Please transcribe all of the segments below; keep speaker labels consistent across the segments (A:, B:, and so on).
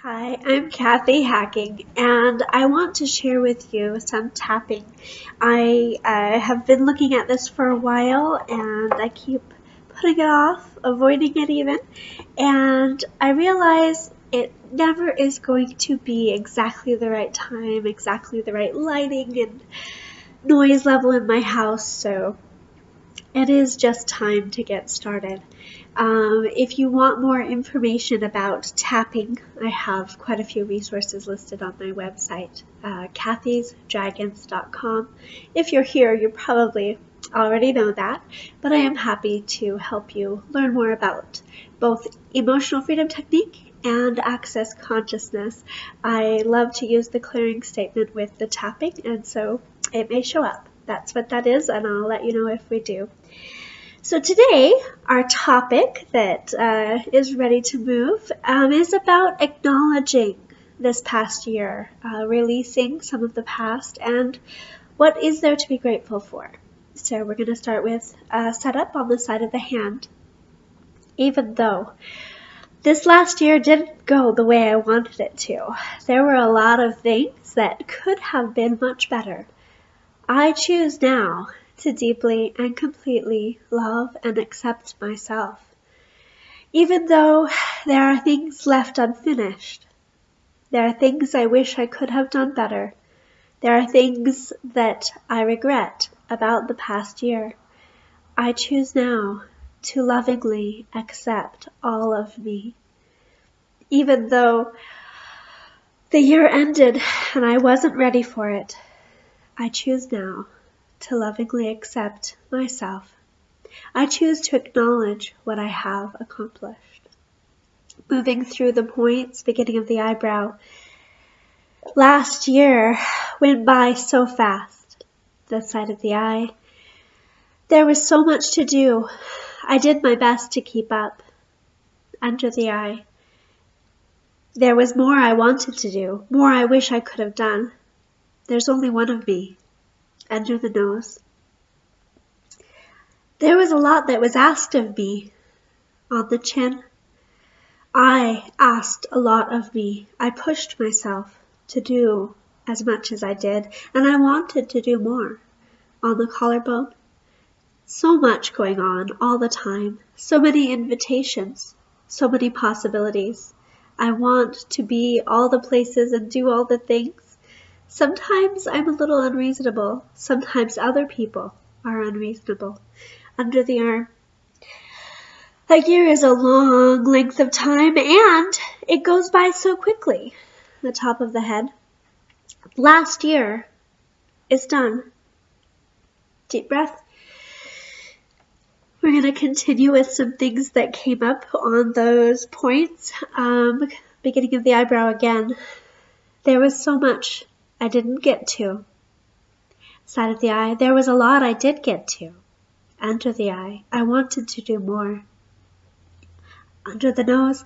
A: Hi, I'm Kathy Hacking, and I want to share with you some tapping. I have been looking at this for a while, and I keep putting it off, avoiding it even, and I realize it never is going to be exactly the right time, exactly the right lighting and noise level in my house, so it is just time to get started. If you want more information about tapping, I have quite a few resources listed on my website, kathysdragons.com. If you're here, you probably already know that, but I am happy to help you learn more about both emotional freedom technique and access consciousness. I love to use the clearing statement with the tapping, and so it may show up. That's what that is, and I'll let you know if we do. So today, our topic that is ready to move is about acknowledging this past year, releasing some of the past, and what is there to be grateful for. So we're going to start with a setup on the side of the hand. Even though this last year didn't go the way I wanted it to, there were a lot of things that could have been much better. I choose now to deeply and completely love and accept myself. Even though there are things left unfinished, there are things I wish I could have done better, there are things that I regret about the past year, I choose now to lovingly accept all of me. Even though the year ended and I wasn't ready for it, I choose now to lovingly accept myself. I choose to acknowledge what I have accomplished. Moving through the points, beginning of the eyebrow. Last year went by so fast. The side of the eye. There was so much to do. I did my best to keep up. Under the eye. There was more I wanted to do, more I wish I could have done. There's only one of me. Under the nose. There was a lot that was asked of me. On the chin. I asked a lot of me. I pushed myself to do as much as I did, and I wanted to do more. On the collarbone. So much going on all the time. So many invitations. So many possibilities. I want to be all the places and do all the things. Sometimes I'm a little unreasonable. Sometimes other people are unreasonable. Under the arm. A year is a long length of time, and it goes by so quickly. The top of the head. Last year is done. Deep breath. We're going to continue with some things that came up on those points. Beginning of the eyebrow again. There was so much I didn't get to. Side of the eye. There was a lot I did get to. Under the eye. I wanted to do more. Under the nose.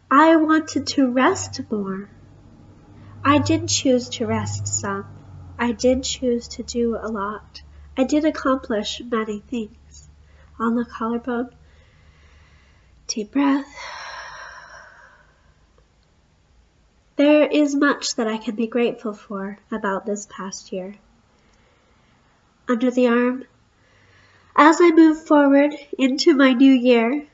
A: I wanted to rest more. I did choose to rest some. I did choose to do a lot. I did accomplish many things. On the collarbone. Deep breath. There is much that I can be grateful for about this past year. Under the arm. As I move forward into my new year,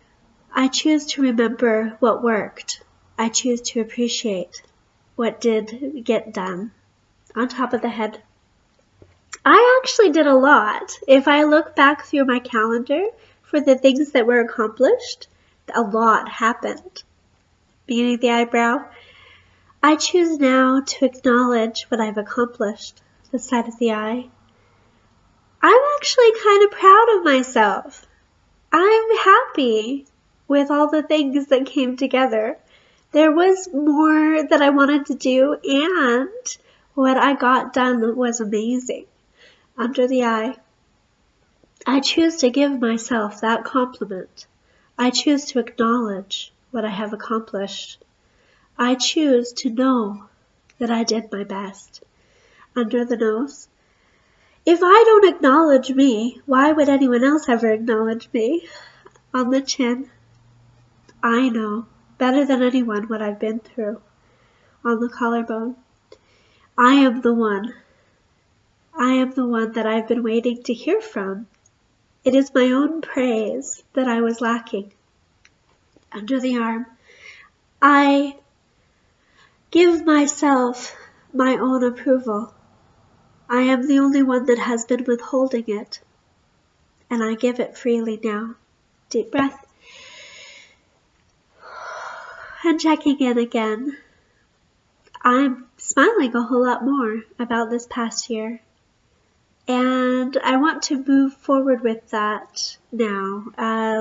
A: I choose to remember what worked. I choose to appreciate what did get done. On top of the head. I actually did a lot. If I look back through my calendar for the things that were accomplished, a lot happened. Beginning of the eyebrow. I choose now to acknowledge what I've accomplished. The side of the eye. I'm actually kind of proud of myself. I'm happy with all the things that came together. There was more that I wanted to do, and what I got done was amazing. Under the eye. I choose to give myself that compliment. I choose to acknowledge what I have accomplished. I choose to know that I did my best. Under the nose. If I don't acknowledge me, why would anyone else ever acknowledge me? On the chin. I know better than anyone what I've been through. on the collarbone. I am the one. I am the one that I've been waiting to hear from. It is my own praise that I was lacking. Under the arm, I give myself my own approval. I am the only one that has been withholding it, and I give it freely now. Deep breath. And checking in again. I'm smiling a whole lot more about this past year. And I want to move forward with that now.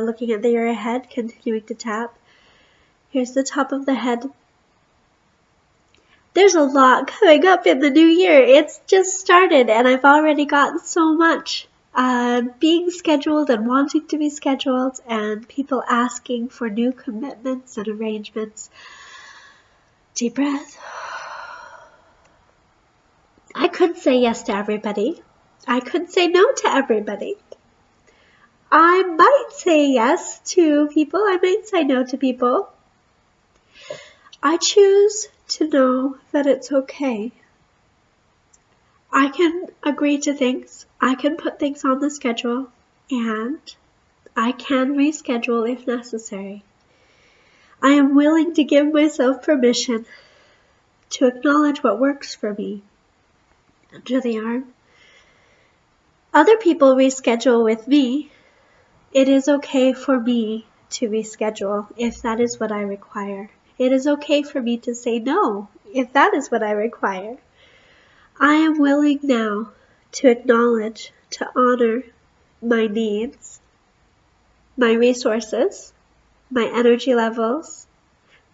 A: Looking at the year ahead, continuing to tap. Here's the top of the head. There's a lot coming up in the new year. It's just started and I've already got so much being scheduled and wanting to be scheduled, and people asking for new commitments and arrangements. Deep breath. I could say yes to everybody. I could say no to everybody. I might say yes to people. I might say no to people. I choose to know that it's okay. I can agree to things. I can put things on the schedule, and I can reschedule if necessary. I am willing to give myself permission to acknowledge what works for me. Under the arm. Other people reschedule with me. It is okay for me to reschedule if that is what I require. It is okay for me to say no if that is what I require. I am willing now to acknowledge, to honor my needs, my resources, my energy levels,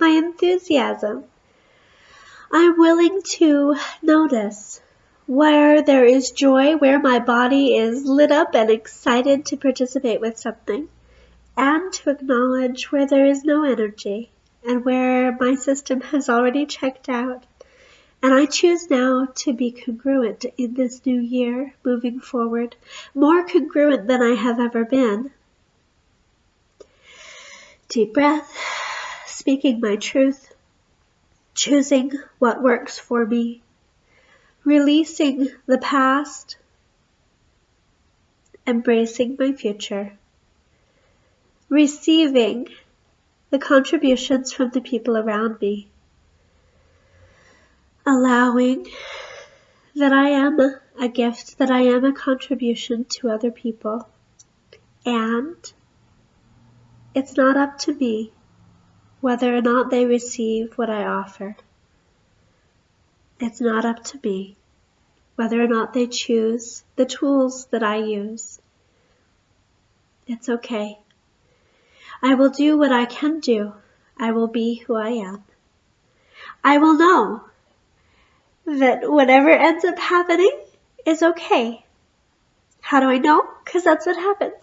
A: my enthusiasm. I am willing to notice where there is joy, where my body is lit up and excited to participate with something, and to acknowledge where there is no energy and where my system has already checked out. And I choose now to be congruent in this new year, moving forward, more congruent than I have ever been. Deep breath, speaking my truth, choosing what works for me, releasing the past, embracing my future, receiving the contributions from the people around me, allowing that I am a gift, that I am a contribution to other people, and it's not up to me whether or not they receive what I offer. It's not up to me whether or not they choose the tools that I use. It's okay. I will do what I can do. I will be who I am. I will know that whatever ends up happening is okay. How do I know? Because that's what happens.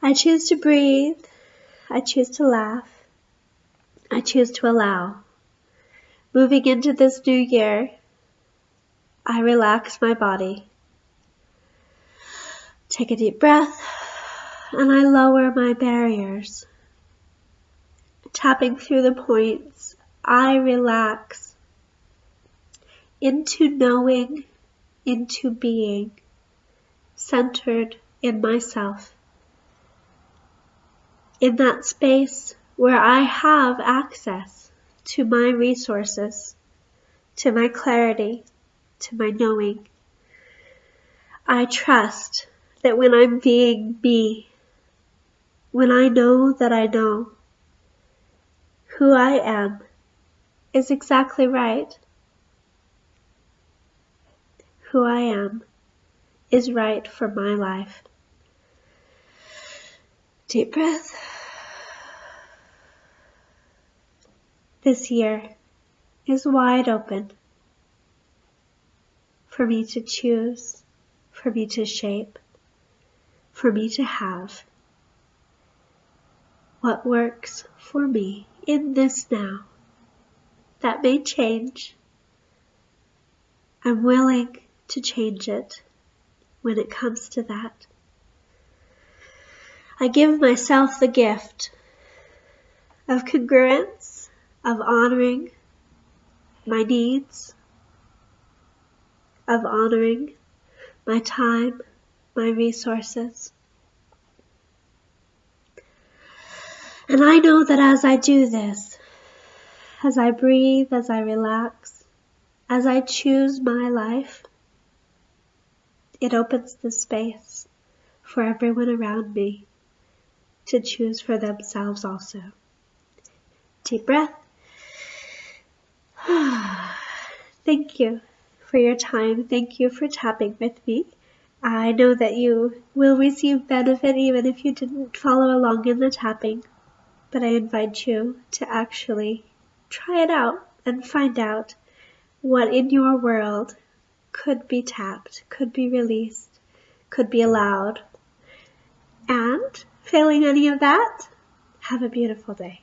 A: I choose to breathe. I choose to laugh. I choose to allow. Moving into this new year, I relax my body. Take a deep breath, and I lower my barriers. Tapping through the points, I relax into knowing, into being, centered in myself. In that space where I have access to my resources, to my clarity, to my knowing. I trust that when I'm being me, when I know that I know, who I am is exactly right. Who I am is right for my life. Deep breath. This year is wide open for me to choose, for me to shape, for me to have what works for me in this now. That may change. I'm willing to change it when it comes to that. I give myself the gift of congruence, of honoring my needs, of honoring my time, my resources. And I know that as I do this, as I breathe, as I relax, as I choose my life, it opens the space for everyone around me to choose for themselves also. Deep breath. Thank you for your time. Thank you for tapping with me. I know that you will receive benefit even if you didn't follow along in the tapping, but I invite you to actually try it out and find out what in your world could be tapped, could be released, could be allowed. And failing any of that, have a beautiful day.